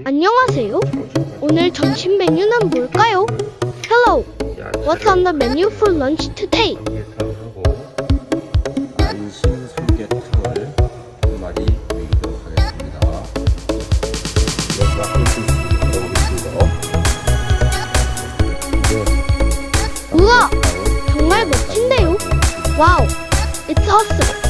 안녕하세요. 오늘 점심 메뉴는 뭘까요? Hello. What's on the menu for lunch today? 삼계탕하고 안심 삼계탕을 한 마리 먹이도록 하겠습니다. 여기서 한번 먹어보겠습니다. 우와! 정말 멋진데요? 와우! It's awesome!